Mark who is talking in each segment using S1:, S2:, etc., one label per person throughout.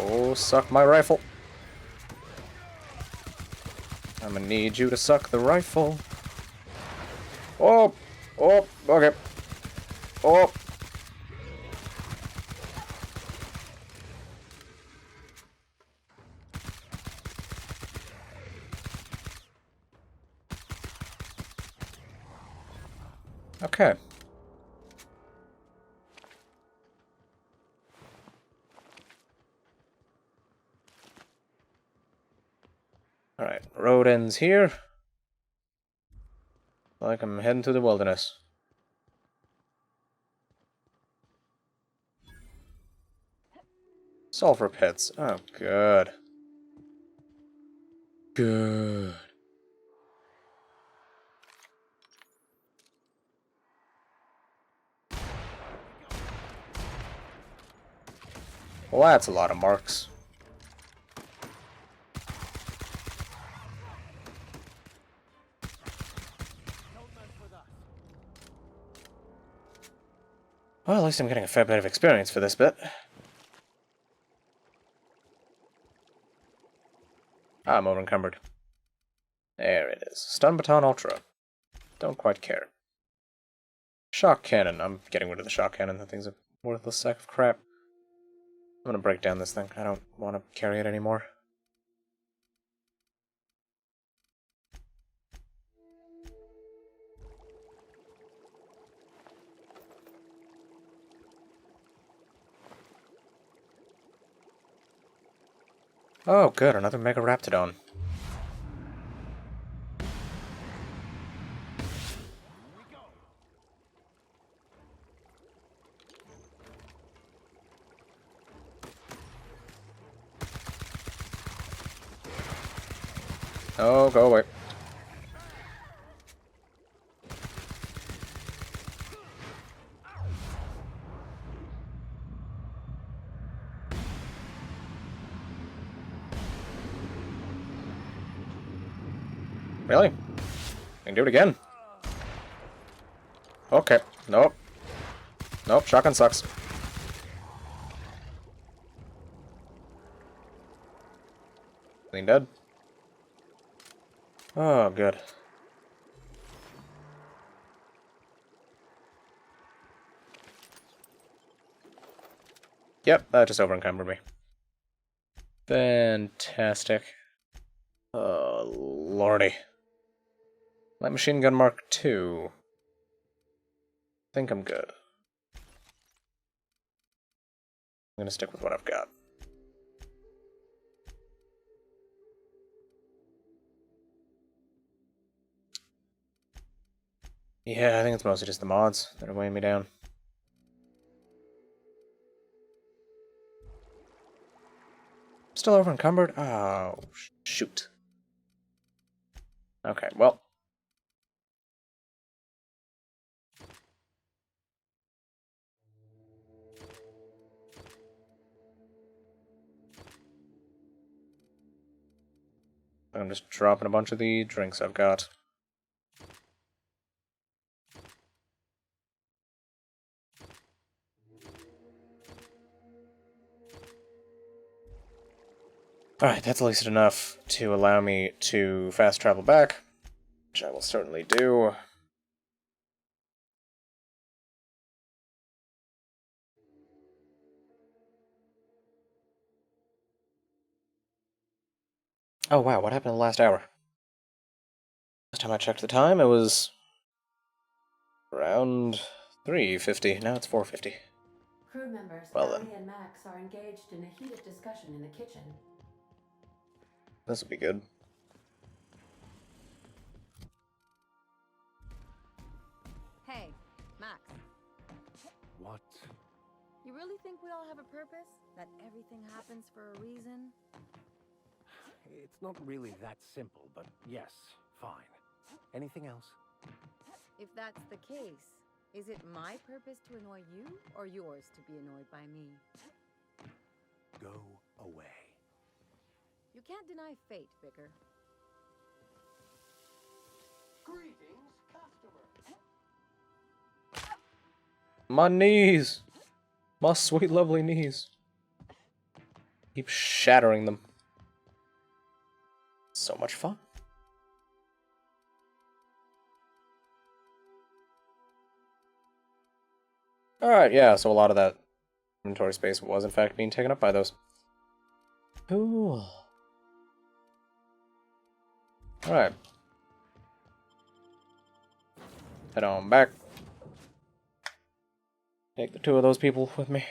S1: Oh, suck my rifle. I'm gonna need you to suck the rifle. Oh! Oh, okay. Oh! Okay. Alright, road ends here. Like I'm heading through the wilderness. Sulfur pits. Oh, good. Good. Well, that's a lot of marks. Well, at least I'm getting a fair bit of experience for this bit. Ah, I'm over-encumbered. There it is. Stun Baton Ultra. Don't quite care. Shock Cannon. I'm getting rid of the Shock Cannon. That thing's a worthless sack of crap. I'm gonna break down this thing. I don't want to carry it anymore. Oh, good. Another Mega Raptidon. Oh, go away. Really? I can do it again. Okay. Nope. Nope, shotgun sucks. Clean dead. Oh, good. Yep, that just over-encumbered me. Fantastic. Oh, lordy. Light machine gun Mark II. Think I'm good. I'm gonna stick with what I've got. Yeah, I think it's mostly just the mods that are weighing me down. Still over encumbered? Oh, shoot. Okay, well. I'm just dropping a bunch of the drinks I've got. Alright, that's at least enough to allow me to fast travel back, which I will certainly do. Oh wow, what happened in the last hour? Last time I checked the time, it was around 3:50. Now it's 4:50.
S2: Crew members
S1: Well then,
S2: Ellie and Max are engaged in a heated discussion in the kitchen.
S1: this will be good.
S3: Hey, Max,
S4: What?
S3: you really think we all have a purpose? That everything happens for a reason?
S4: It's not really that simple, but yes, fine. Anything else?
S3: If that's the case, is it my purpose to annoy you, or yours to be annoyed by me?
S4: Go away.
S3: You can't deny fate, Vicar.
S5: Greetings, customer.
S1: My knees! My sweet, lovely knees. Keep shattering them. So much fun. Alright, yeah, so a lot of that inventory space was in fact being taken up by those. Cool. Alright. Head on back. Take the two of those people with me.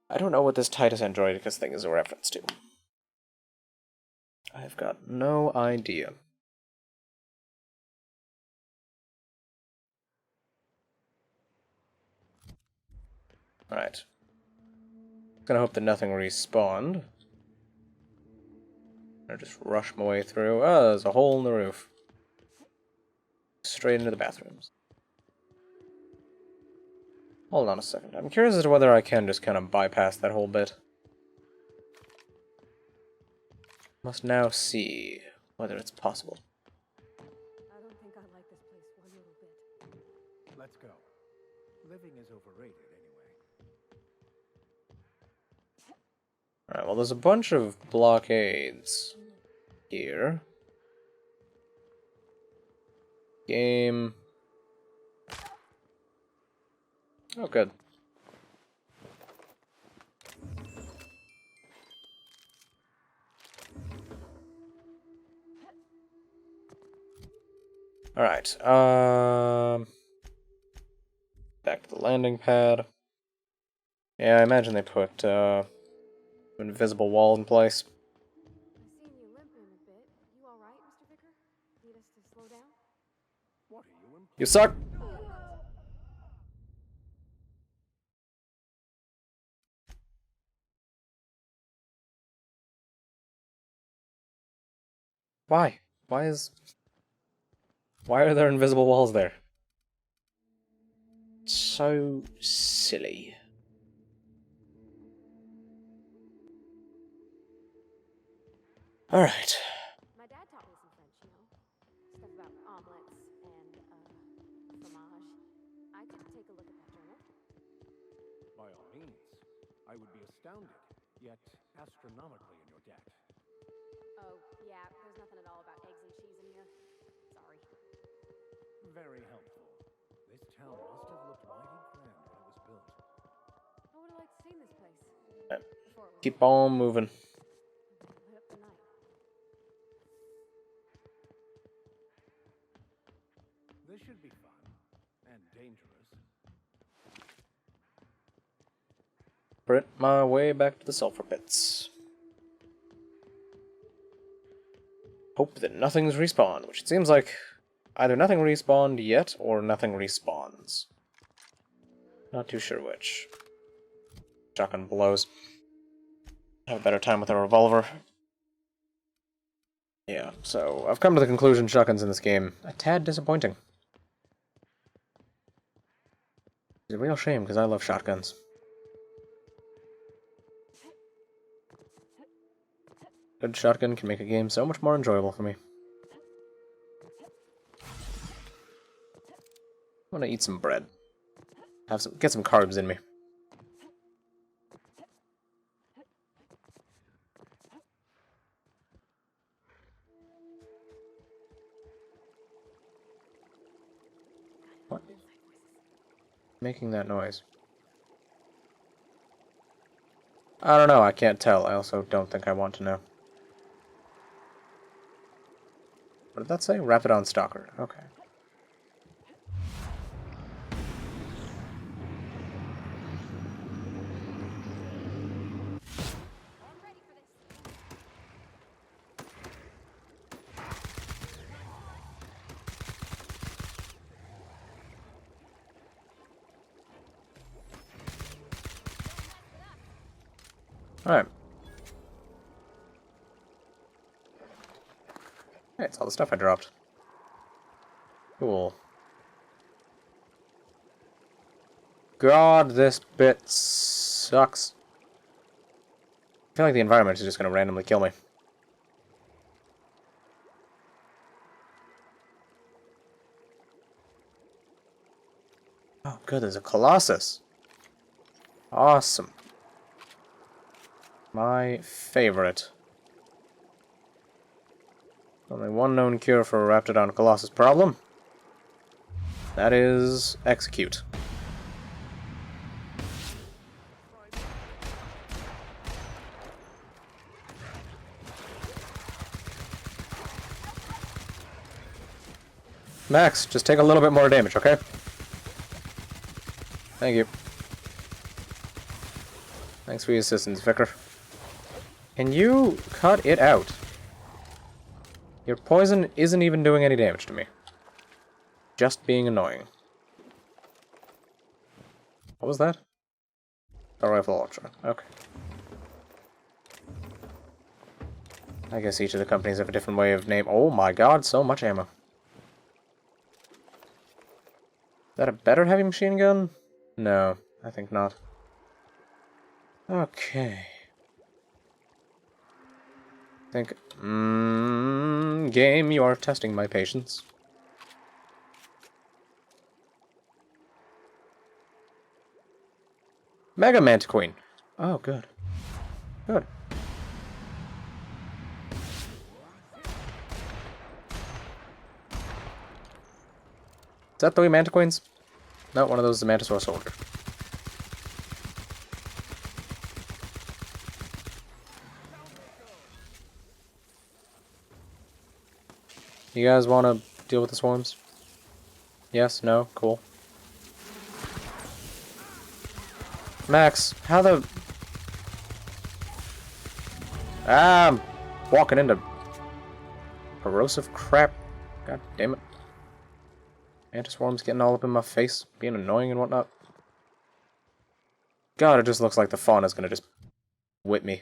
S1: I don't know what this Titus Androidicus thing is a reference to. I've got no idea. Alright. Gonna hope that nothing respawned. I'll just rush my way through. Oh, there's a hole in the roof. Straight into the bathrooms. Hold on a second. I'm curious as to whether I can just kind of bypass that whole bit. Must now see whether it's possible.
S3: I don't think I like this place one little bit.
S4: Let's go. Living is overrated anyway.
S1: Alright, well, there's a bunch of blockades here. Game. Oh, good. Alright, back to the landing pad. Yeah, I imagine they put, an invisible wall in place.
S3: I've seen you limping a bit. You alright, Mr. Vicker? Need us to slow down?
S4: What are you implying?
S1: You suck! Why? Why are there invisible walls there? So silly. Alright.
S3: My dad taught me some French, you know? Stuff about omelets and, fromage. I could take a look at that journal.
S4: By all means. I would be astounded, yet astronomically in your debt.
S3: Oh, yeah, there's nothing at all about eggs and cheese in here. Sorry.
S4: Very helpful. This town must have looked mighty grand when it was built.
S3: I would have liked to see this place. Before it was
S1: Keep on moving.
S3: lit up the night.
S4: This should be fun. And dangerous.
S1: Sprint my way back to the sulfur pits. Hope that nothing's respawned, which it seems like either nothing respawned yet or nothing respawns. Not too sure which. Shotgun blows. Have a better time with a revolver. Yeah, so I've come to the conclusion shotguns in this game a tad disappointing. It's a real shame because I love shotguns. Good shotgun can make a game so much more enjoyable for me. I want to eat some bread. Get some carbs in me. What? Making that noise. I don't know, I can't tell. I also don't think I want to know. What did that say? Rapidon Stalker. Okay. Alright. Hey, it's all the stuff I dropped. Cool. God, this bit sucks. I feel like the environment is just going to randomly kill me. Oh, good, there's a Colossus. Awesome. My favorite. Only one known cure for a Raptidon Colossus problem. That is execute. Max, just take a little bit more damage, okay? Thank you. Thanks for your assistance, Vicar. Can you cut it out? Your poison isn't even doing any damage to me. Just being annoying. What was that? A rifle ultra. Okay. I guess each of the companies have a different way of name. Oh my god, so much ammo. Is that a better heavy machine gun? No, I think not. Okay. Game, you are testing my patience. Mega Mantiqueen. Oh, good. Good. Is that 3 Mantiqueens? No, one of those is a Mantisaur soldier. You guys want to deal with the swarms? Yes? No? Cool. Max, how the... Ah, I'm walking into corrosive crap. God damn it. Anti-swarm's getting all up in my face, being annoying and whatnot. God, it just looks like the fauna's gonna just whip me.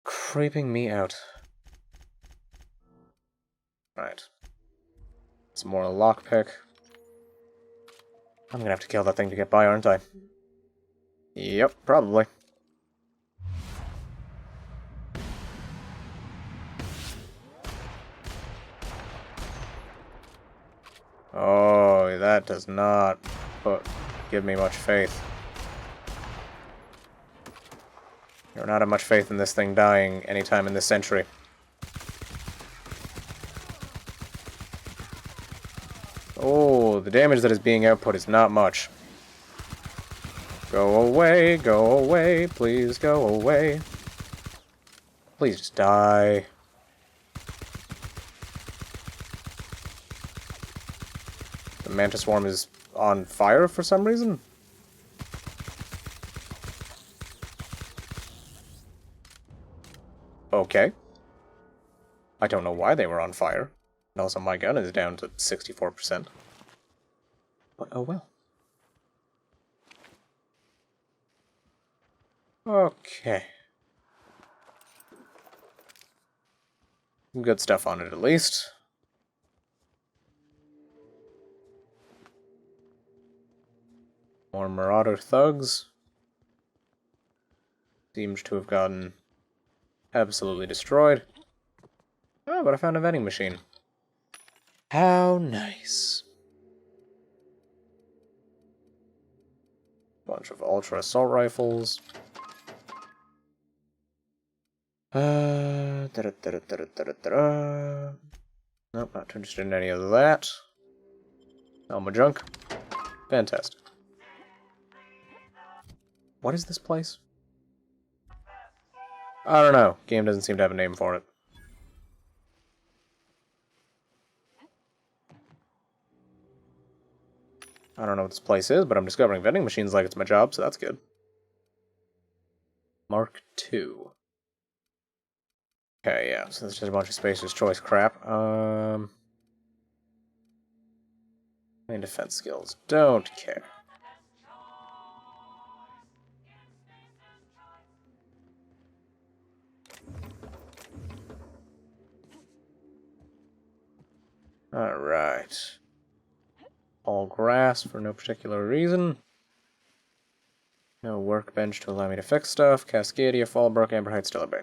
S1: Creeping me out. Right. Some more lockpick. I'm gonna have to kill that thing to get by, aren't I? Yep, probably. Oh, that does not give me much faith. You're not have much faith in this thing dying anytime in this century. Oh, the damage that is being output is not much. Go away, please go away. Please just die. The Mantis Swarm is on fire for some reason? Okay. I don't know why they were on fire. And also my gun is down to 64%. But oh well. Okay. Some good stuff on it at least. More Marauder thugs. Seems to have gotten absolutely destroyed. Oh, but I found a vending machine. How nice. Bunch of ultra assault rifles. Nope, not interested in any of that. Elma junk. Fantastic. What is this place? I don't know. Game doesn't seem to have a name for it. I don't know what this place is, but I'm discovering vending machines like it's my job, so that's good. Mark II. Okay, yeah, so there's just a bunch of Spacer's Choice crap. Main defense skills. Don't care. Alright. All grass for no particular reason. No workbench to allow me to fix stuff. Cascadia, Fallbrook, Amber Heights, Stellar Bay.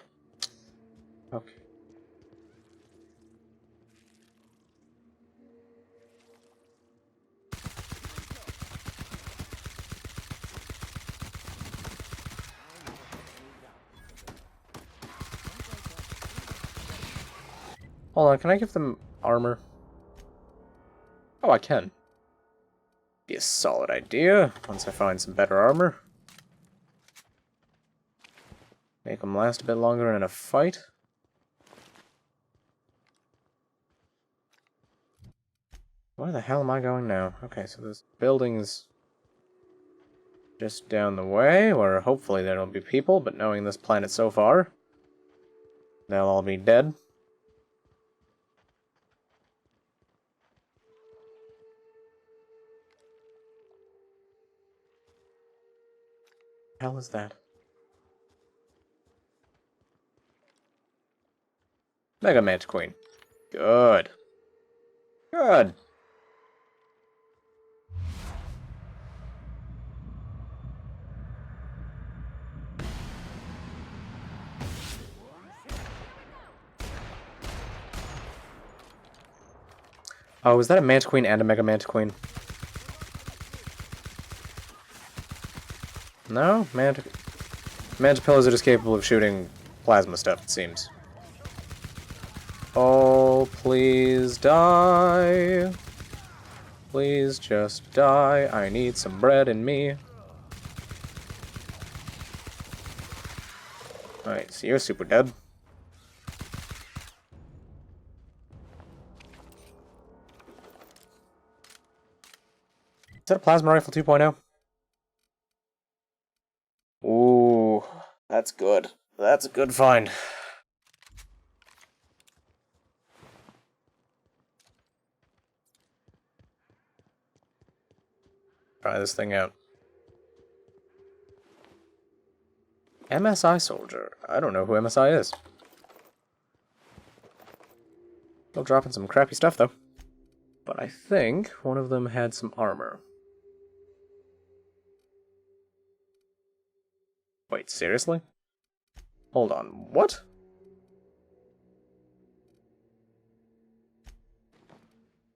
S1: Okay. Hold on, can I give them armor? Oh, I can. Be a solid idea once I find some better armor. Make them last a bit longer in a fight. Where the hell am I going now? Okay, so this building's just down the way, where hopefully there'll be people, but knowing this planet so far, they'll all be dead. Hell is that? Mega Mantiqueen. Good. Good. Oh, is that a Mantiqueen and a Mega Mantiqueen? No? Mantipillas are just capable of shooting plasma stuff, it seems. Oh, please die. Please just die. I need some bread in me. Alright, so you're super dead. Is that a plasma rifle 2.0? Ooh, that's good. That's a good find. Try this thing out. MSI soldier. I don't know who MSI is. Still dropping some crappy stuff, though. But I think one of them had some armor. Wait, seriously? Hold on, what?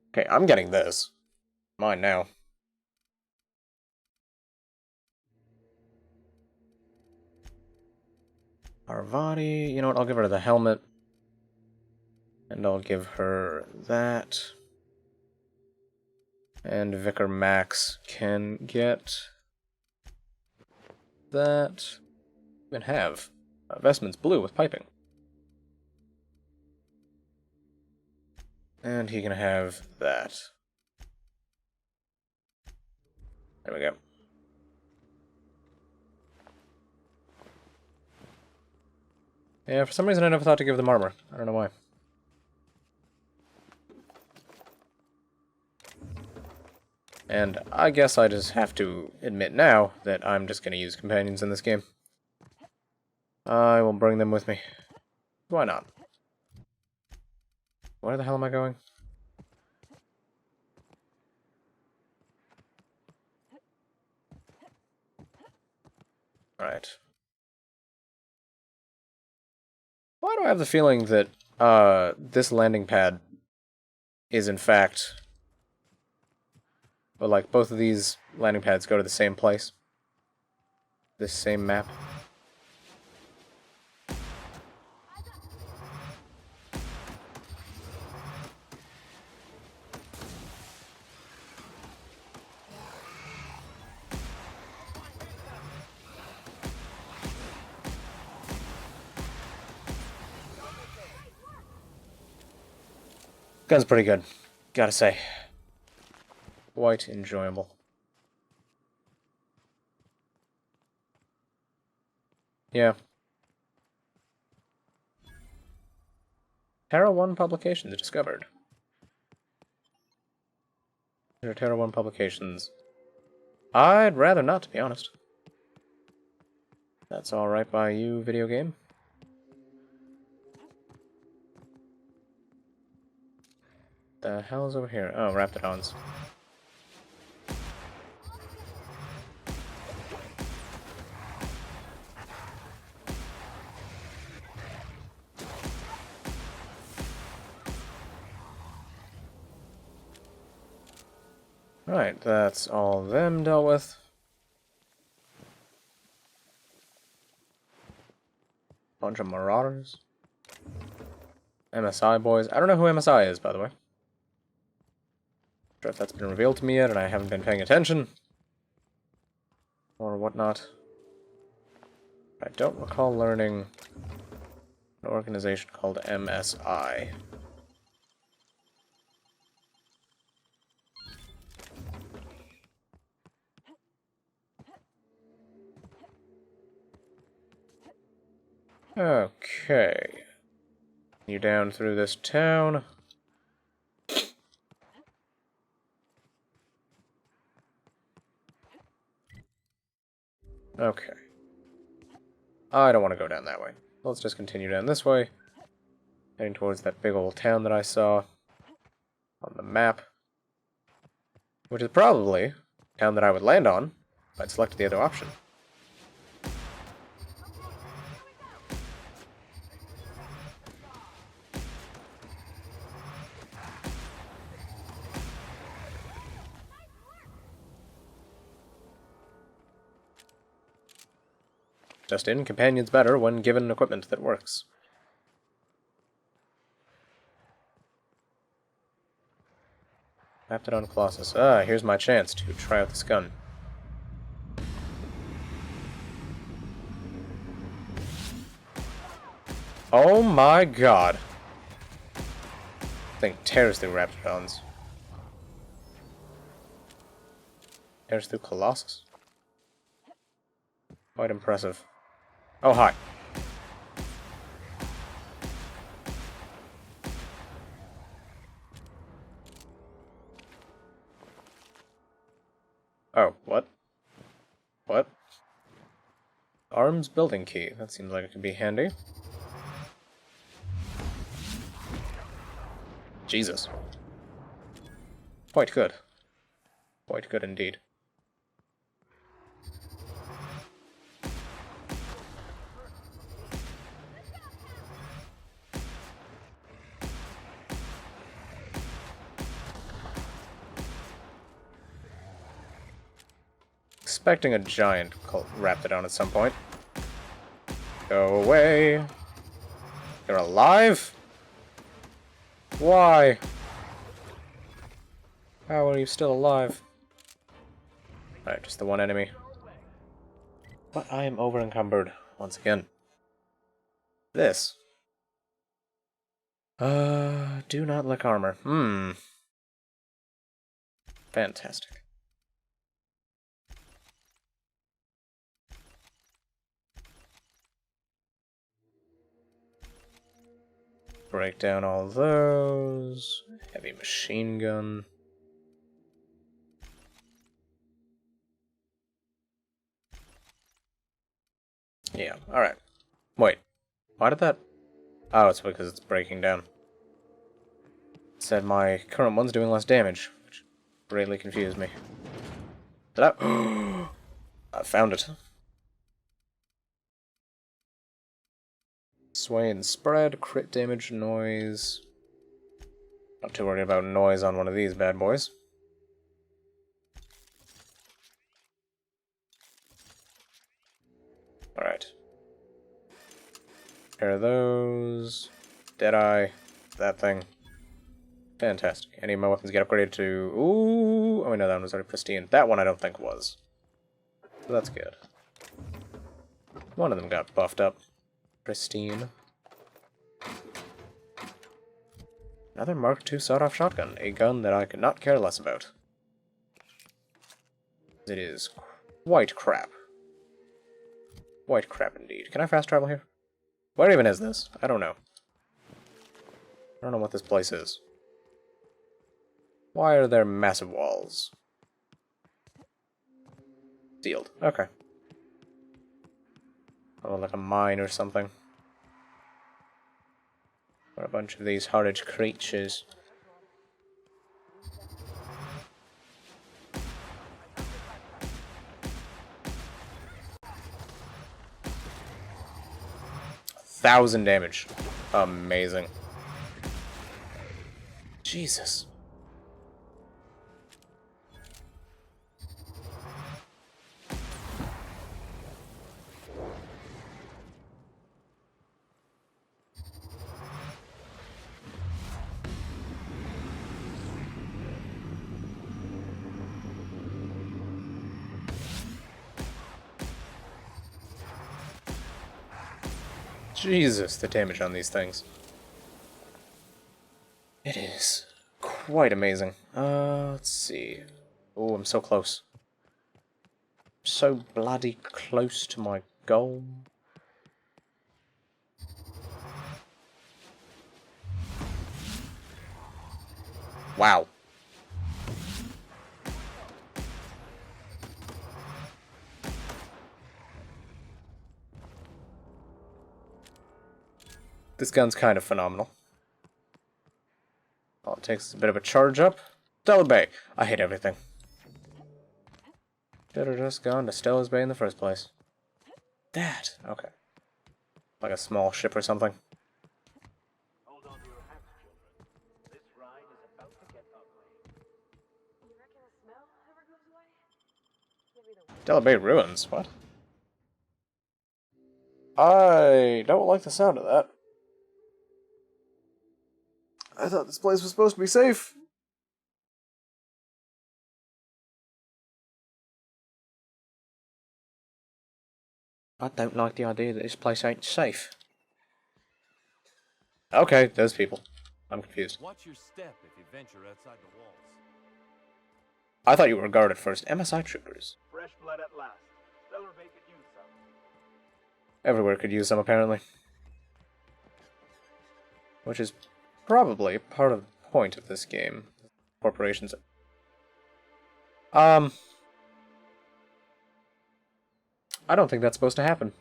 S1: Okay, I'm getting this. Mine now. Parvati, you know what, I'll give her the helmet. And I'll give her that. And Vicar Max can get that. You can have vestments blue with piping. And he can have that. There we go. Yeah, for some reason I never thought to give them armor. I don't know why. And I guess I just have to admit now that I'm just going to use companions in this game. I will bring them with me. Why not? Where the hell am I going? Right. Why do I have the feeling that this landing pad is in fact... But like both of these landing pads go to the same place? This same map? Gun's pretty good, gotta say. Quite enjoyable. Yeah. Terra 1 publications discovered. There are Terra 1 publications. I'd rather not, to be honest. That's alright by you, video game. The hell is over here? Oh, Raptidons. Right, that's all them dealt with. Bunch of marauders. MSI boys. I don't know who MSI is, by the way. Not sure if that's been revealed to me yet and I haven't been paying attention. Or whatnot. I don't recall learning an organization called MSI. Okay. You down through this town. Okay. I don't want to go down that way. Let's just continue down this way. Heading towards that big old town that I saw on the map. Which is probably a town that I would land on if I'd selected the other option. Just in, companion's better when given equipment that works. Aptodon Colossus. Ah, here's my chance to try out this gun. Oh my god. Thing tears through Raptidons. Tears through Colossus. Quite impressive. Oh, hi. Oh, what? What? Arms building key. That seems like it could be handy. Jesus. Quite good. Quite good indeed. Expecting a giant Raptidon at some point. Go away. You're alive? Why? How are you still alive? Alright, just the one enemy. But I am over encumbered once again. This. Do not lick armor. Fantastic. Break down all those. Heavy machine gun. Yeah, alright. Wait. Why did that... Oh, it's because it's breaking down. It said my current one's doing less damage, which greatly confused me. Did I... I found it. Sway and spread, crit damage, noise. Not too worried about noise on one of these bad boys. Alright. Pair of those. Deadeye. That thing. Fantastic. Any of my weapons get upgraded to... Ooh! Oh, no, that one was already pristine. That one I don't think was. So that's good. One of them got buffed up. Pristine. Another Mark II sawed-off shotgun, a gun that I could not care less about. It is quite crap. Quite crap indeed. Can I fast travel here? Where even is this? I don't know. I don't know what this place is. Why are there massive walls? Sealed. Okay. Oh, like a mine or something. What a bunch of these horrid creatures. $1,000 damage. Amazing. Jesus. Jesus, the damage on these things. It is quite amazing. Let's see. Oh, I'm so close. So bloody close to my goal. Wow. This gun's kind of phenomenal. All it takes is a bit of a charge up. Stellar Bay. I hate everything. Should have just gone to Stella's Bay in the first place. That. Okay. Like a small ship or something.
S4: Hold on to your hats, children. This ride is about to get ugly.
S3: You reckon the smell ever goes away? Maybe the
S1: Stellar Bay ruins. What? I don't like the sound of that. I thought this place was supposed to be safe. I don't like the idea that this place ain't safe. Okay, those people. I'm confused.
S6: Watch your step if you venture outside the walls.
S1: I thought you were guarded first. MSI troopers.
S4: Fresh blood at last. Stellar Bay could use some.
S1: Everywhere could use them, apparently. Which is probably part of the point of this game. Corporations. I don't think that's supposed to happen.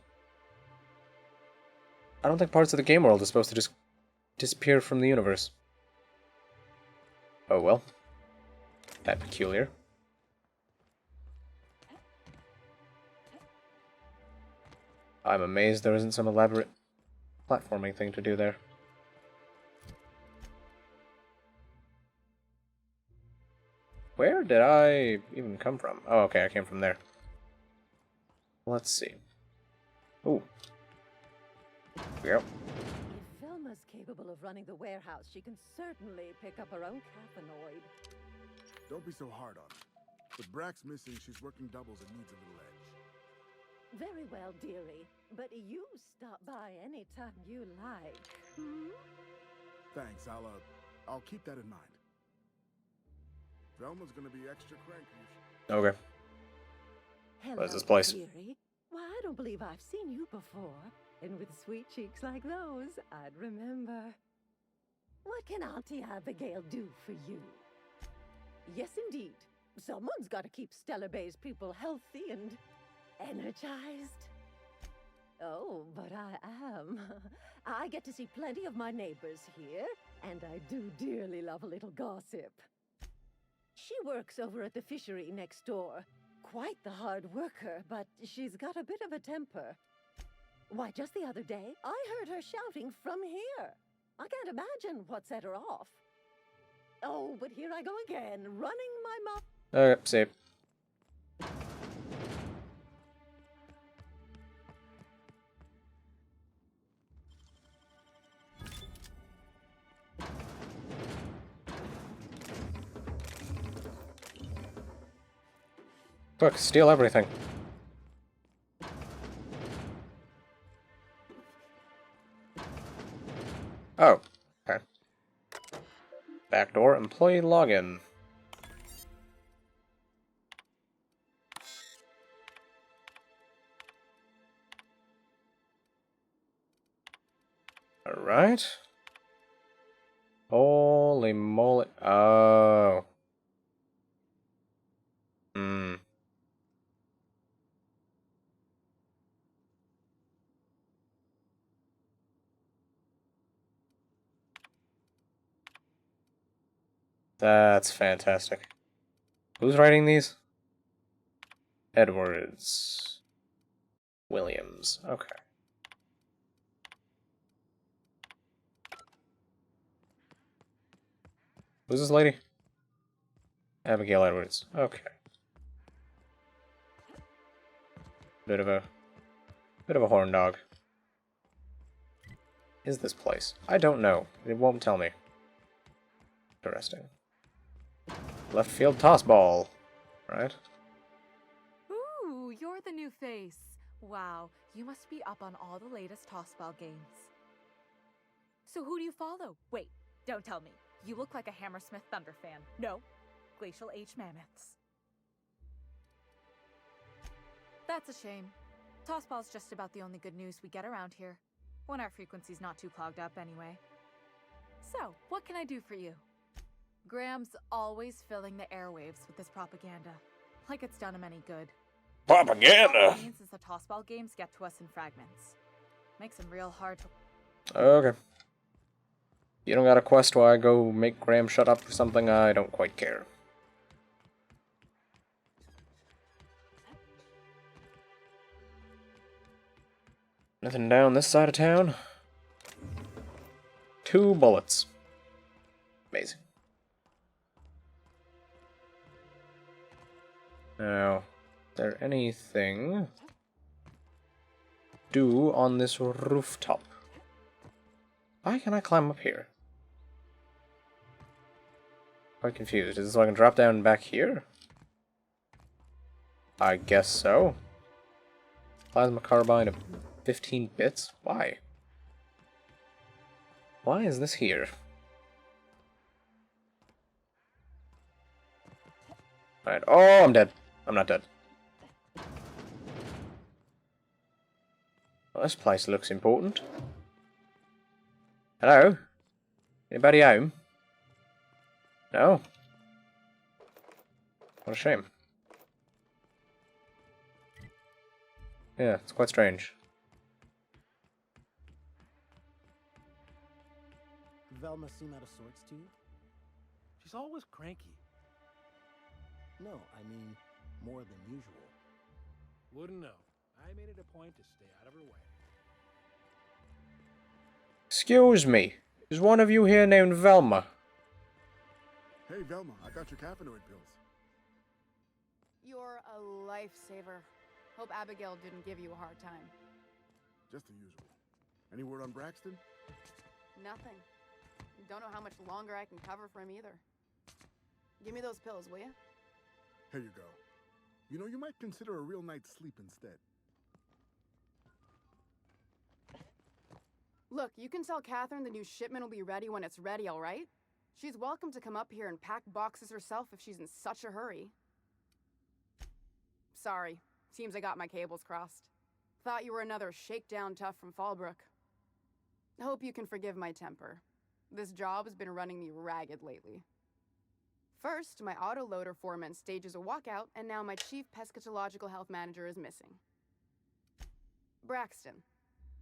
S1: I don't think parts of the game world are supposed to just disappear from the universe. Oh well. That peculiar. I'm amazed there isn't some elaborate platforming thing to do there. Where did I even come from? Oh, okay, I came from there. Let's see. Ooh. Yep.
S7: If Velma's capable of running the warehouse, she can certainly pick up her own cathanoid.
S8: Don't be so hard on her. With Brax missing, she's working doubles and needs a little edge.
S7: Very well, dearie. But you stop by anytime you like. Hmm?
S8: Thanks, I'll keep that in mind. Velma's gonna be extra cranky.
S1: Okay.
S7: Hello,
S1: What is this place?
S7: dearie. Why, I don't believe I've seen you before. And with sweet cheeks like those, I'd remember. What can Auntie Abigail do for you? Yes, indeed. Someone's got to keep Stellar Bay's people healthy and energized. Oh, but I am. I get to see plenty of my neighbors here, and I do dearly love a little gossip. She works over at the fishery next door. Quite the hard worker, but she's got a bit of a temper. Why, just the other day, I heard her shouting from here. I can't imagine what set her off. Oh, but here I go again, running my mouth.
S1: Okay, save. Quick, steal everything. Oh, okay. Backdoor employee login. Alright. Holy moly. Oh. Hmm. That's fantastic. Who's writing these? Edwards. Williams. Okay. Who's this lady? Abigail Edwards. Okay. Bit of a horn dog. Is this place? I don't know. It won't tell me. Interesting. Left field toss ball. Right?
S9: Ooh, you're the new face. Wow, you must be up on all the latest tossball games. So who do you follow? Wait, don't tell me. You look like a Hammersmith Thunder fan. No, Glacial H Mammoths. That's a shame. Tossball's just about the only good news we get around here. When our frequency's not too clogged up anyway. So, what can I do for you? Graham's always filling the airwaves with this propaganda. Like it's done him any good.
S1: Propaganda!
S9: All it means is the tossball games get to us in fragments. Makes them real hard to...
S1: Okay. You don't got a quest where I go make Graham shut up for something, I don't quite care. Nothing down this side of town? 2 bullets. Amazing. Now, is there anything do on this rooftop? Why can I climb up here? Quite confused. Is this so I can drop down back here? I guess so. Plasma carbine of 15 bits? Why? Why is this here? Alright. Oh, I'm dead. I'm not dead. Well, this place looks important. Hello? Anybody home? No? What a shame. Yeah, it's quite strange.
S10: Velma seem out of sorts to you?
S4: She's always cranky.
S10: No, I mean more than usual.
S4: Wouldn't know. I made it a point to stay out of her way.
S1: Excuse me. Is one of you here named Velma?
S8: Hey, Velma, I got your caffeinoid pills.
S11: You're a lifesaver. Hope Abigail didn't give you a hard time.
S8: Just the usual. Any word on Braxton?
S11: Nothing. Don't know how much longer I can cover for him either. Give me those pills, will you?
S8: Here you go. You know, you might consider a real night's sleep instead.
S11: Look, you can tell Catherine the new shipment will be ready when it's ready, all right? She's welcome to come up here and pack boxes herself if she's in such a hurry. Sorry. Seems I got my cables crossed. Thought you were another shakedown tough from Fallbrook. Hope you can forgive my temper. This job has been running me ragged lately. First, my autoloader foreman stages a walkout, and now my chief pescatological health manager is missing. Braxton.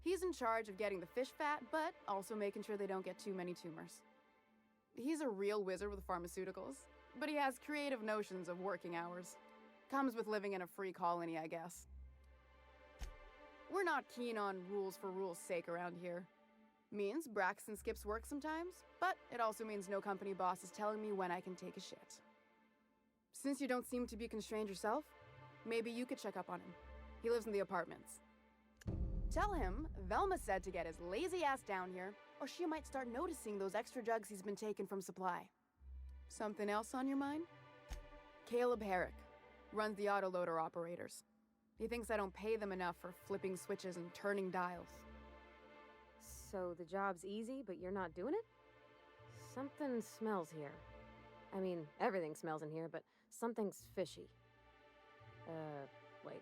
S11: He's in charge of getting the fish fat, but also making sure they don't get too many tumors. He's a real wizard with pharmaceuticals, but he has creative notions of working hours. Comes with living in a free colony, I guess. We're not keen on rules for rules' sake around here. Means Braxton skips work sometimes, but it also means no company boss is telling me when I can take a shit. Since you don't seem to be constrained yourself, maybe you could check up on him. He lives in the apartments. Tell him Velma said to get his lazy ass down here, or she might start noticing those extra drugs he's been taking from supply. Something else on your mind? Caleb Herrick runs the autoloader operators. He thinks I don't pay them enough for flipping switches and turning dials.
S3: So the job's easy, but you're not doing it? Something smells here. I mean, everything smells in here, but something's fishy. Wait.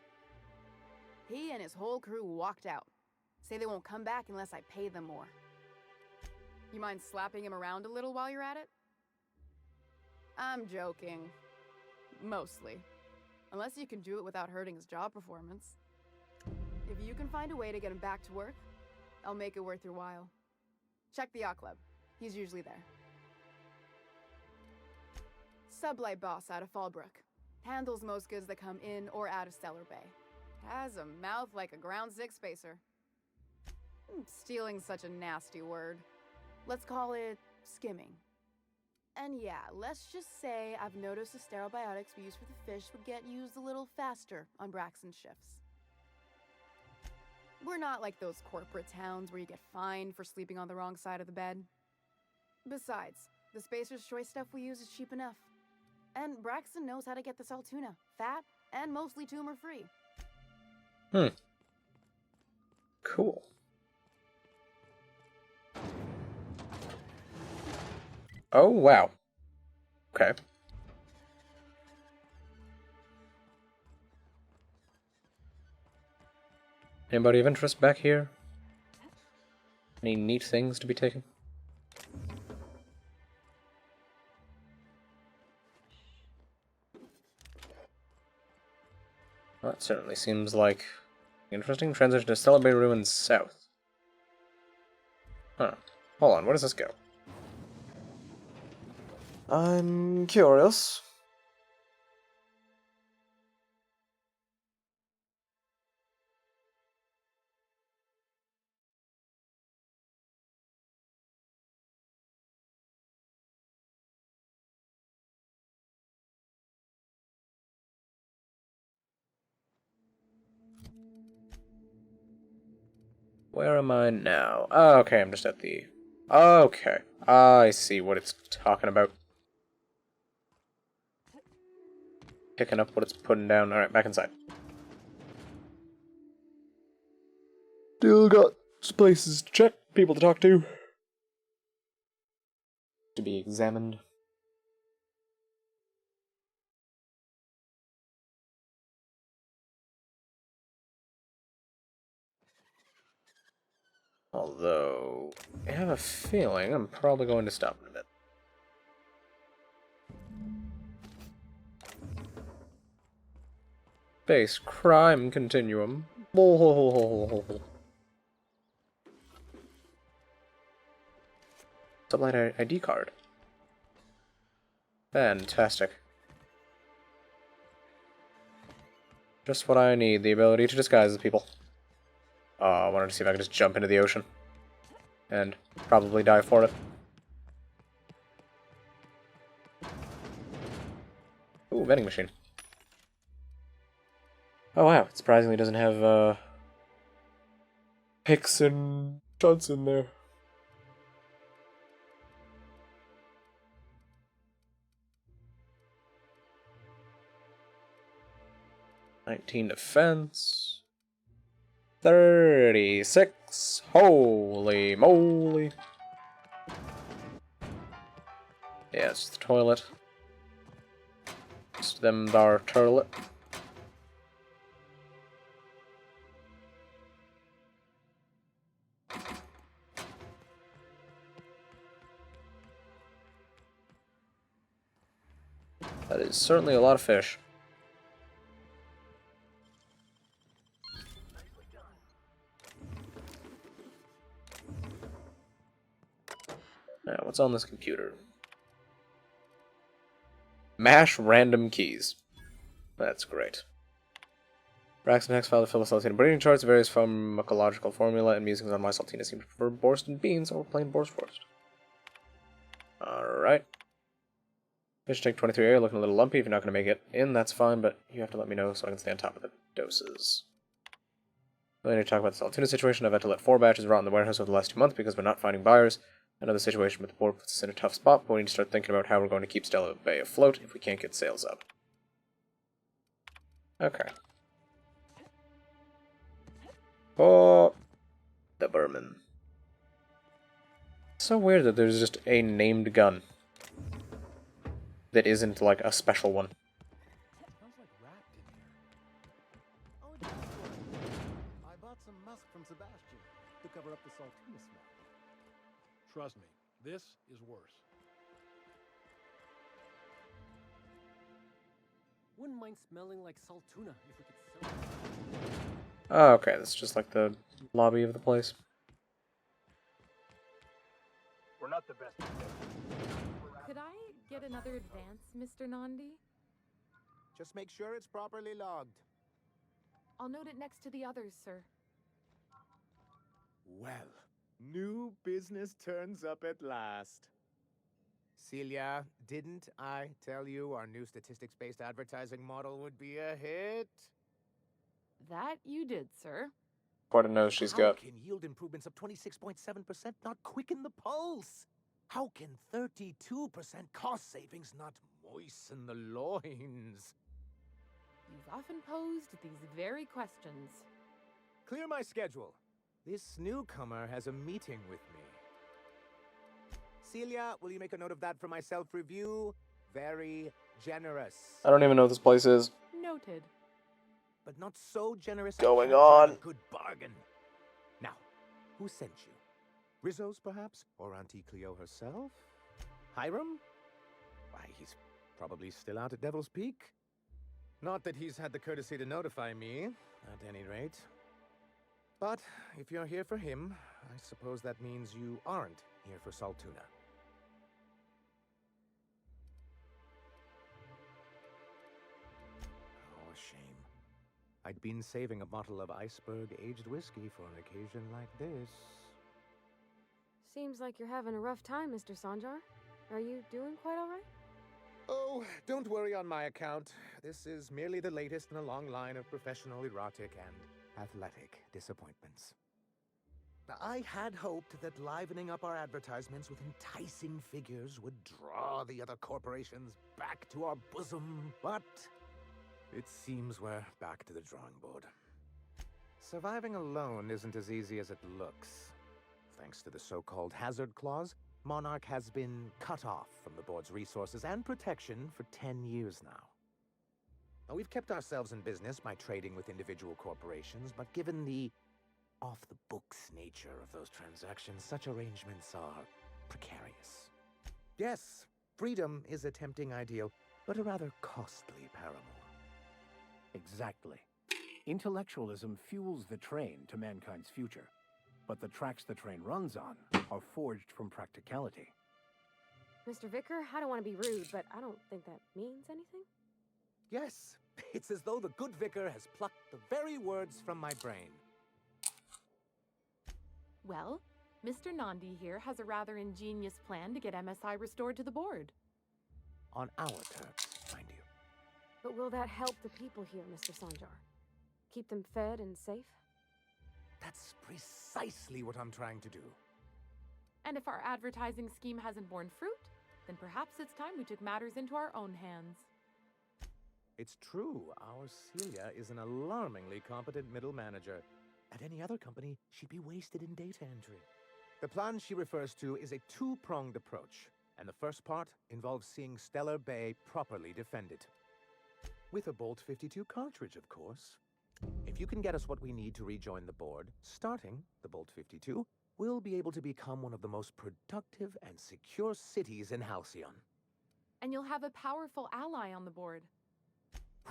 S11: He and his whole crew walked out. Say they won't come back unless I pay them more. You mind slapping him around a little while you're at it? I'm joking. Mostly. Unless you can do it without hurting his job performance. If you can find a way to get him back to work, I'll make it worth your while. Check the yacht club. He's usually there. Sublight boss out of Fallbrook. Handles most goods that come in or out of Stellar Bay. Has a mouth like a ground six spacer. Stealing's such a nasty word. Let's call it skimming. And yeah, let's just say I've noticed the sterile biotics we use for the fish would get used a little faster on Braxton's shifts. We're not like those corporate towns where you get fined for sleeping on the wrong side of the bed. Besides, the Spacer's Choice stuff we use is cheap enough. And Braxton knows how to get the Saltuna, fat and mostly tumor-free.
S1: Cool. Oh, wow. Okay. Anybody of interest back here? Any neat things to be taken? Well, that certainly seems like interesting. Transition to Stella Bay Ruins South. Huh. Hold on, where does this go? I'm curious. Where am I now? Oh, okay, I'm just at the... Okay, I see what it's talking about. Picking up what it's putting down. Alright, back inside. Still got places to check, people to talk to. To be examined. Although, I have a feeling I'm probably going to stop in a bit. Base crime continuum. Sublight ID card. Fantastic. Just what I need, the ability to disguise the people. I wanted to see if I could just jump into the ocean. And probably die for it. Ooh, vending machine. Oh wow, it surprisingly doesn't have, picks and shots in there. $19 defense. 36. Holy moly. Yeah, it's the toilet. It's them our turlet. That is certainly a lot of fish. Now, what's on this computer? Mash random keys. That's great. Braxton Hex filed a Saltina breeding charts, various pharmacological formula, and musings on why Saltina seem to prefer Borston beans over plain Borsforst. Alright. Fish tank 23 area looking a little lumpy. If you're not going to make it in, that's fine, but you have to let me know so I can stay on top of the doses. We need to talk about the Saltuna situation. I've had to let 4 batches rot in the warehouse over the last 2 months because we're not finding buyers. Another situation with the board puts us in a tough spot, but we need to start thinking about how we're going to keep Stella Bay afloat if we can't get sales up. Okay. Oh, the Berman. It's so weird that there's just a named gun that isn't like a special one.
S10: Smells like rat in here. Oh, that's right. I bought some musk from Sebastian to cover up the Saltuna smell.
S4: Trust me, this is worse.
S5: Wouldn't mind smelling like Saltuna if we could sell it.
S1: Oh, okay, that's just like the lobby of the place.
S5: We're not the best.
S9: Could I get another advance, Mr. Nandi?
S10: Just make sure it's properly logged.
S9: I'll note it next to the others, sir.
S12: Well, new business turns up at last.
S10: Celia, didn't I tell you our new statistics-based advertising model would be a hit?
S9: That you did, sir.
S1: Quite a nose she's got.
S10: How can yield improvements of 26.7% not quicken the pulse? How can 32% cost savings not moisten the loins?
S9: You've often posed these very questions.
S10: Clear my schedule. This newcomer has a meeting with me. Celia, will you make a note of that for my self-review? Very generous.
S1: I don't even know what this place is.
S9: Noted.
S10: But not so generous.
S1: Going
S10: I can't charge
S1: on.
S10: a good bargain. Now, who sent you? Rizzo's, perhaps? Or Auntie Cleo herself? Hiram? Why, he's probably still out at Devil's Peak. Not that he's had the courtesy to notify me, at any rate. But if you're here for him, I suppose that means you aren't here for Saltuna. Oh, a shame. I'd been saving a bottle of iceberg-aged whiskey for an occasion like this.
S3: Seems like you're having a rough time, Mr. Sanjar. Are you doing quite all right?
S10: Oh, don't worry on my account. This is merely the latest in a long line of professional erotic and athletic disappointments. Now, I had hoped that livening up our advertisements with enticing figures would draw the other corporations back to our bosom, but it seems we're back to the drawing board. Surviving alone isn't as easy as it looks. Thanks to the so-called hazard clause, Monarch has been cut off from the board's resources and protection for 10 years now. Now, we've kept ourselves in business by trading with individual corporations, but given the off-the-books nature of those transactions, such arrangements are precarious. Yes, freedom is a tempting ideal, but a rather costly paramour.
S4: Exactly. Intellectualism fuels the train to mankind's future, but the tracks the train runs on are forged from practicality.
S3: Mr. Vicar, I don't want to be rude, but I don't think that means anything.
S10: Yes, it's as though the good vicar has plucked the very words from my brain.
S9: Well, Mr. Nandi here has a rather ingenious plan to get MSI restored to the board.
S10: On our terms, mind you.
S3: But will that help the people here, Mr. Sanjar? Keep them fed and safe?
S10: That's precisely what I'm trying to do.
S9: And if our advertising scheme hasn't borne fruit, then perhaps it's time we took matters into our own hands.
S10: It's true, our Celia is an alarmingly competent middle manager. At any other company, she'd be wasted in data entry. The plan she refers to is a two-pronged approach, and the first part involves seeing Stellar Bay properly defended. With a Bolt 52 cartridge, of course. If you can get us what we need to rejoin the board, starting the Bolt 52, we'll be able to become one of the most productive and secure cities in Halcyon.
S9: And you'll have a powerful ally on the board.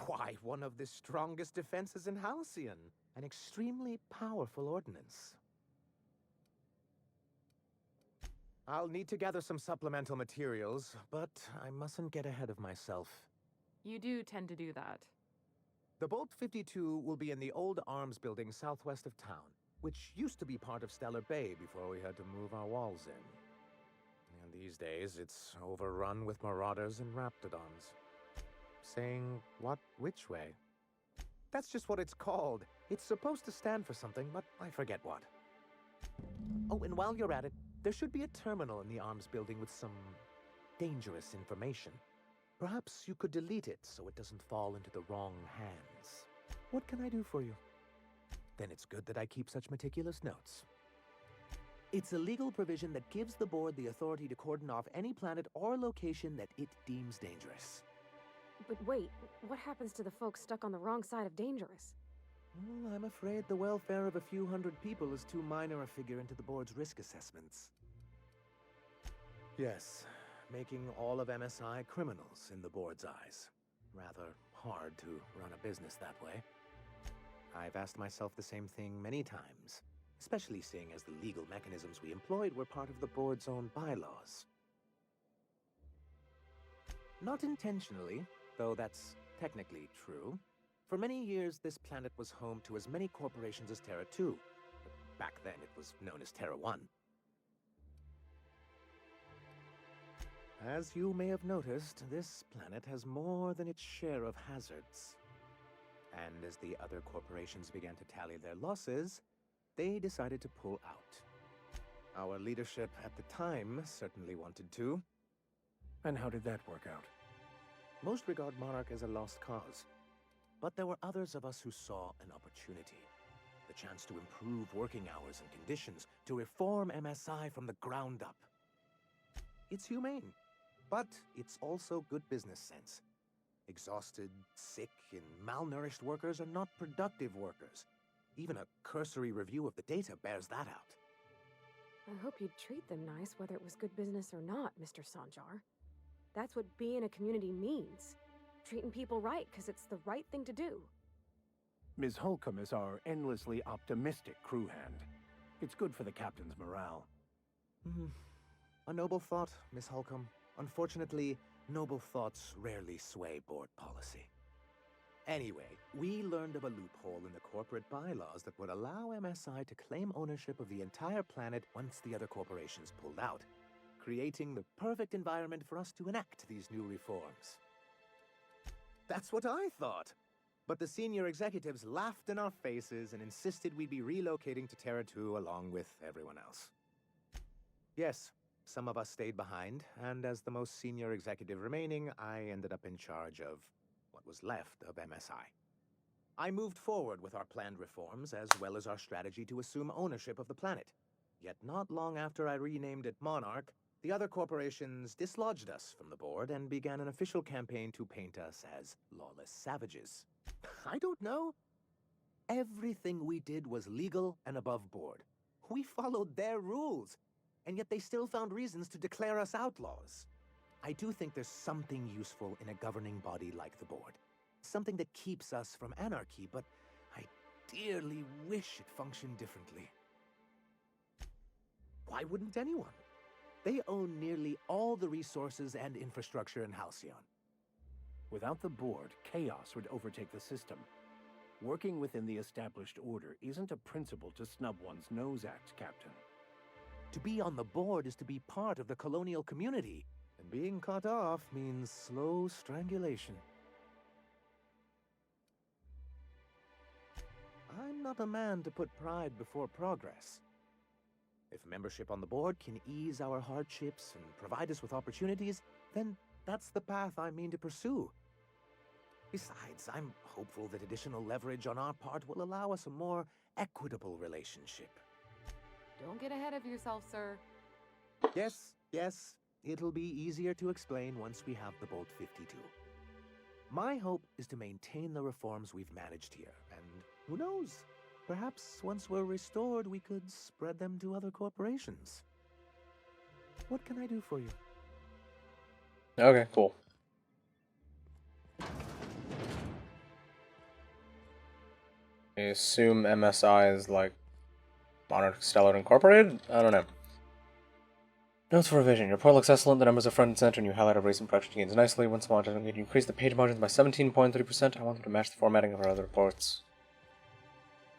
S10: Why, one of the strongest defenses in Halcyon. An extremely powerful ordnance. I'll need to gather some supplemental materials, but I mustn't get ahead of myself.
S9: You do tend to do that.
S10: The Bolt 52 will be in the old arms building southwest of town, which used to be part of Stellar Bay before we had to move our walls in. And these days, it's overrun with marauders and raptidons. Saying what which way? That's just what it's called. It's supposed to stand for something, but I forget what. Oh, and while you're at it, there should be a terminal in the arms building with some dangerous information. Perhaps you could delete it so it doesn't fall into the wrong hands. What can I do for you? Then it's good that I keep such meticulous notes. It's a legal provision that gives the board the authority to cordon off any planet or location that it deems dangerous.
S3: But wait, what happens to the folks stuck on the wrong side of dangerous?
S10: Well, I'm afraid the welfare of a few hundred people is too minor a figure into the board's risk assessments. Yes, making all of MSI criminals in the board's eyes. Rather hard to run a business that way. I've asked myself the same thing many times, especially seeing as the legal mechanisms we employed were part of the board's own bylaws. Not intentionally, though that's technically true. For many years, this planet was home to as many corporations as Terra 2. Back then, it was known as Terra 1. As you may have noticed, this planet has more than its share of hazards. And as the other corporations began to tally their losses, they decided to pull out. Our leadership at the time certainly wanted to.
S4: And how did that work out?
S10: Most regard Monarch as a lost cause. But there were others of us who saw an opportunity. The chance to improve working hours and conditions, to reform MSI from the ground up. It's humane, but it's also good business sense. Exhausted, sick, and malnourished workers are not productive workers. Even a cursory review of the data bears that out.
S3: I hope you'd treat them nice whether it was good business or not, Mr. Sanjar. That's what being a community means. Treating people right because it's the right thing to do.
S4: Ms. Holcomb is our endlessly optimistic crew hand. It's good for the captain's morale.
S10: A noble thought, Miss Holcomb. Unfortunately, noble thoughts rarely sway board policy. Anyway, we learned of a loophole in the corporate bylaws that would allow MSI to claim ownership of the entire planet once the other corporations pulled out, creating the perfect environment for us to enact these new reforms. That's what I thought. But the senior executives laughed in our faces and insisted we'd be relocating to Terra 2 along with everyone else. Yes, some of us stayed behind, and as the most senior executive remaining, I ended up in charge of what was left of MSI. I moved forward with our planned reforms, as well as our strategy to assume ownership of the planet. Yet not long after I renamed it Monarch, the other corporations dislodged us from the board and began an official campaign to paint us as lawless savages. I don't know. Everything we did was legal and above board. We followed their rules, and yet they still found reasons to declare us outlaws. I do think there's something useful in a governing body like the board. Something that keeps us from anarchy, but I dearly wish it functioned differently. Why wouldn't anyone? They own nearly all the resources and infrastructure in Halcyon.
S4: Without the board, chaos would overtake the system. Working within the established order isn't a principle to snub one's nose at, Captain.
S10: To be on the board is to be part of the colonial community, and being cut off means slow strangulation. I'm not a man to put pride before progress. If membership on the board can ease our hardships and provide us with opportunities, then that's the path I mean to pursue. Besides, I'm hopeful that additional leverage on our part will allow us a more equitable relationship.
S13: Don't get ahead of yourself, sir.
S10: Yes, it'll be easier to explain once we have the Bolt 52. My hope is to maintain the reforms we've managed here, and who knows? Perhaps once we're restored, we could spread them to other corporations. What can I do for you?
S1: Okay, cool. I assume MSI is like Monarch Stellar Incorporated? I don't know. Notes for revision. Your report looks excellent. The numbers are front and center, and you highlight our recent production gains nicely. Once more, you increase the page margins by 17.3%. I want them to match the formatting of our other reports.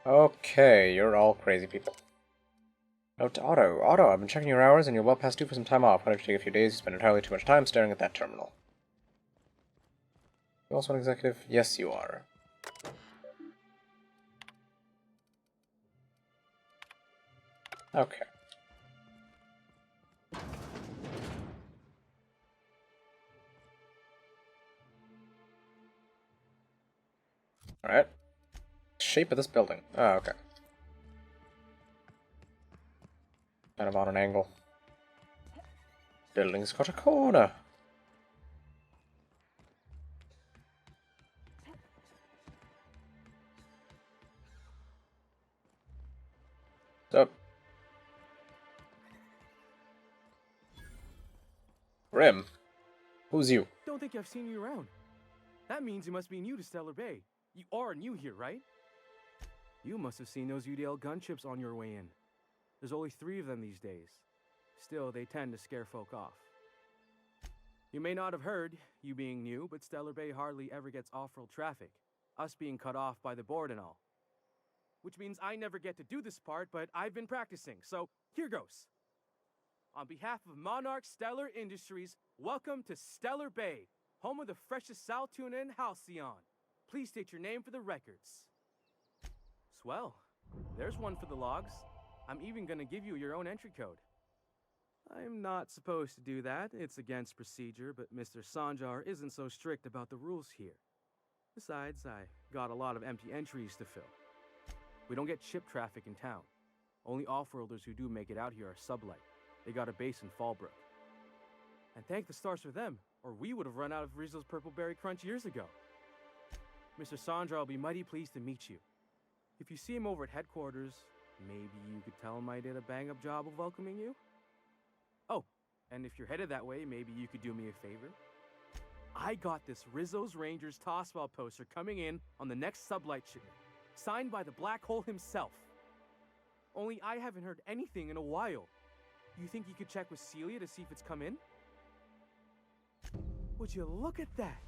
S1: Okay, you're all crazy people. Note to Otto. Otto, I've been checking your hours, and you're well past due for some time off. Why don't you take a few days? You spend entirely too much time staring at that terminal. You also an executive? Yes, you are. Okay. Alright. Shape of this building. Oh, okay. Kind of on an angle. Building's got a corner. So, Grim, who's you?
S5: Don't think I've seen you around. That means you must be new to Stellar Bay. You are new here, right? You must have seen those UDL gunships on your way in. There's only 3 of them these days. Still, they tend to scare folk off. You may not have heard, you being new, but Stellar Bay hardly ever gets off-road traffic, us being cut off by the board and all. Which means I never get to do this part, but I've been practicing, so here goes. On behalf of Monarch Stellar Industries, welcome to Stellar Bay, home of the freshest sal tuna in Halcyon. Please state your name for the records. Swell. There's one for the logs. I'm even gonna give you your own entry code. I'm not supposed to do that. It's against procedure, but Mr. Sanjar isn't so strict about the rules here. Besides, I got a lot of empty entries to fill. We don't get ship traffic in town. Only off-worlders who do make it out here are Sublight. They got a base in Fallbrook. And thank the stars for them, or we would have run out of Rizzo's Purple Berry Crunch years ago. Mr. Sandra will be mighty pleased to meet you. If you see him over at headquarters, maybe you could tell him I did a bang-up job of welcoming you? Oh, and if you're headed that way, maybe you could do me a favor? I got this Rizzo's Rangers Tossball poster coming in on the next Sublight shipment, signed by the Black Hole himself. Only I haven't heard anything in a while. You think you could check with Celia to see if it's come in? Would you look at that?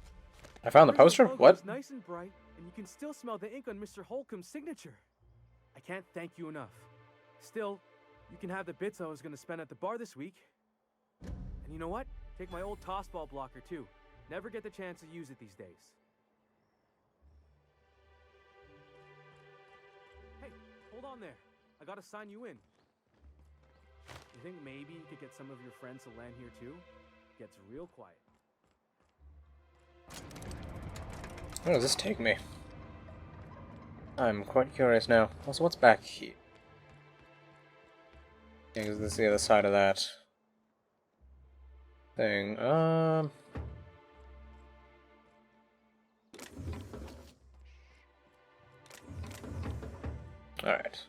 S1: I found the poster? What?
S5: It's nice and bright, and you can still smell the ink on Mr. Holcomb's signature. I can't thank you enough. Still, you can have the bits I was going to spend at the bar this week. And you know what? Take my old tossball blocker too. Never get the chance to use it these days. Hey, hold on there. I gotta sign you in. You think maybe you could get some of your friends to land here too? Gets real quiet.
S1: Where does this take me? I'm quite curious now. Also, what's back here? Yeah, 'cause this is the other side of that thing. Alright.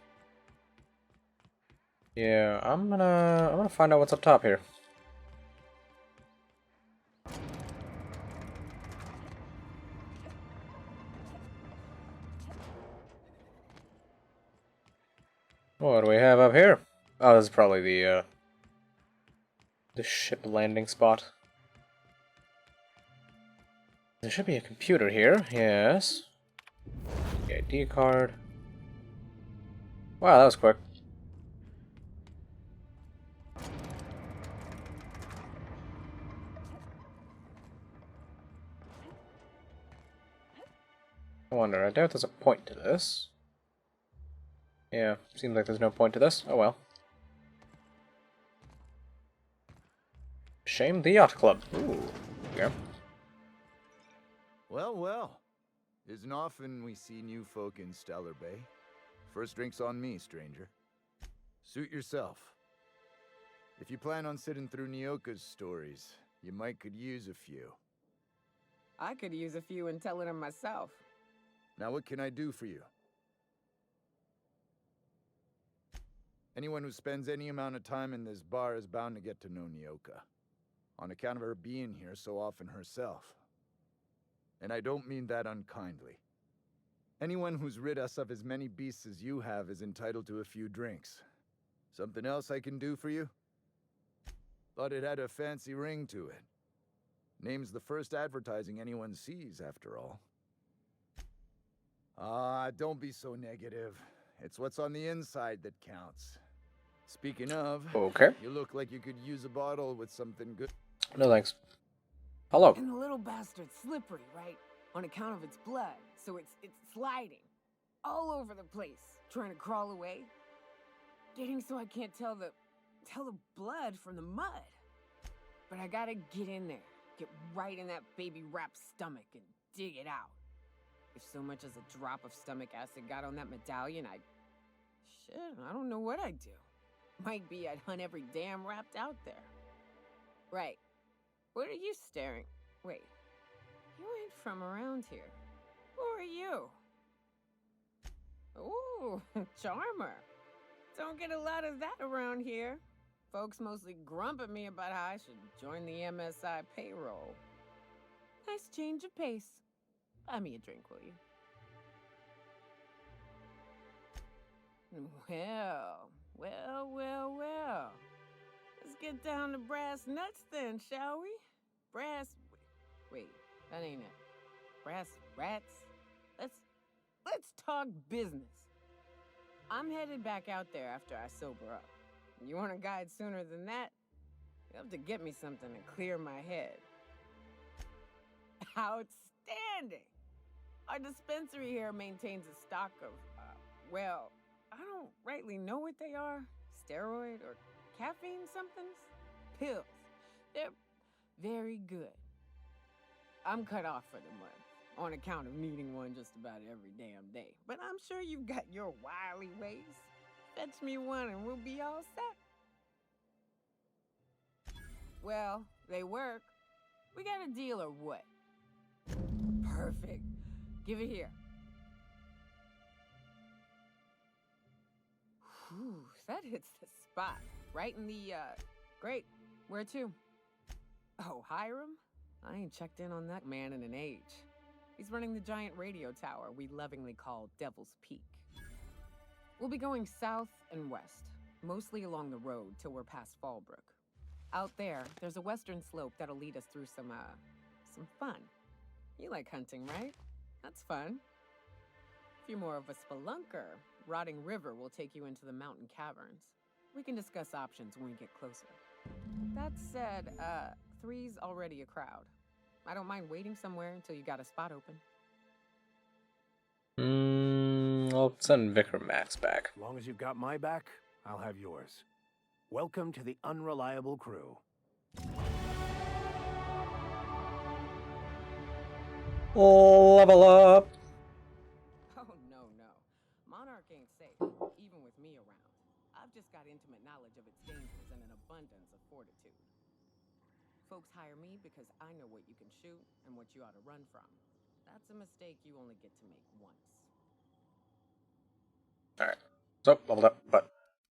S1: Yeah, I'm gonna find out what's up top here. What do we have up here? Oh, this is probably the ship landing spot. There should be a computer here, yes. The ID card. Wow, that was quick. I wonder, I doubt there's a point to this. Yeah, seems like there's no point to this. Oh well. Shame the Yacht Club. Ooh, yeah.
S14: Well, well. Isn't often we see new folk in Stellar Bay. First drink's on me, stranger. Suit yourself. If you plan on sitting through Nyoka's stories, you might could use a few.
S15: I could use a few and telling them myself.
S14: Now what can I do for you? Anyone who spends any amount of time in this bar is bound to get to know Nyoka, on account of her being here so often herself. And I don't mean that unkindly. Anyone who's rid us of as many beasts as you have is entitled to a few drinks. Something else I can do for you? Thought it had a fancy ring to it. Name's the first advertising anyone sees, after all. Ah, don't be so negative. It's what's on the inside that counts. Speaking of,
S1: okay.
S14: You look like you could use a bottle with something good.
S1: No thanks. Hello.
S15: And the little bastard's slippery, right? On account of its blood, so it's sliding all over the place, trying to crawl away. Getting so I can't tell the blood from the mud. But I gotta get in there, get right in that baby wrapped stomach and dig it out. If so much as a drop of stomach acid got on that medallion, I don't know what I'd do. Might be I'd hunt every damn wrapped out there. Right. What are you staring? Wait. You ain't from around here. Who are you? Ooh, charmer. Don't get a lot of that around here. Folks mostly grump at me about how I should join the MSI payroll. Nice change of pace. Buy me a drink, will you? Well. Let's get down to brass nuts then, shall we? Wait, that ain't it. Brass rats? Let's talk business. I'm headed back out there after I sober up. You want a guide sooner than that? You have to get me something to clear my head. Outstanding! Our dispensary here maintains a stock of, well, I don't rightly know what they are. Steroid or caffeine somethings? Pills. They're very good. I'm cut off for the month. on account of needing one just about every damn day. But I'm sure you've got your wily ways. Fetch me one and we'll be all set. Well, they work. We got a deal or what? Perfect. Give it here. Whew, that hits the spot. Right in the, great. Where to? Oh, Hiram? I ain't checked in on that man in an age. He's running the giant radio tower we lovingly call Devil's Peak. We'll be going south and west, mostly along the road till we're past Fallbrook. Out there, there's a western slope that'll lead us through some fun. You like hunting, right? That's fun. If you're more of a spelunker, Rotting River will take you into the mountain caverns. We can discuss options when we get closer. That said, 3's already a crowd. I don't mind waiting somewhere until you got a spot open.
S1: I'll send Vicar Max back.
S4: As long as you've got my back, I'll have yours. Welcome to the Unreliable Crew.
S1: Level up!
S15: Oh, no. Monarch ain't safe, even with me around. I've just got intimate knowledge of its dangers and an abundance of fortitude. Folks hire me because I know what you can shoot and what you ought to run from. That's a mistake you only get to make once.
S1: Alright, so leveled up, but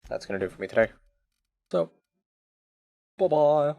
S1: that's gonna do it for me today. So, bye-bye.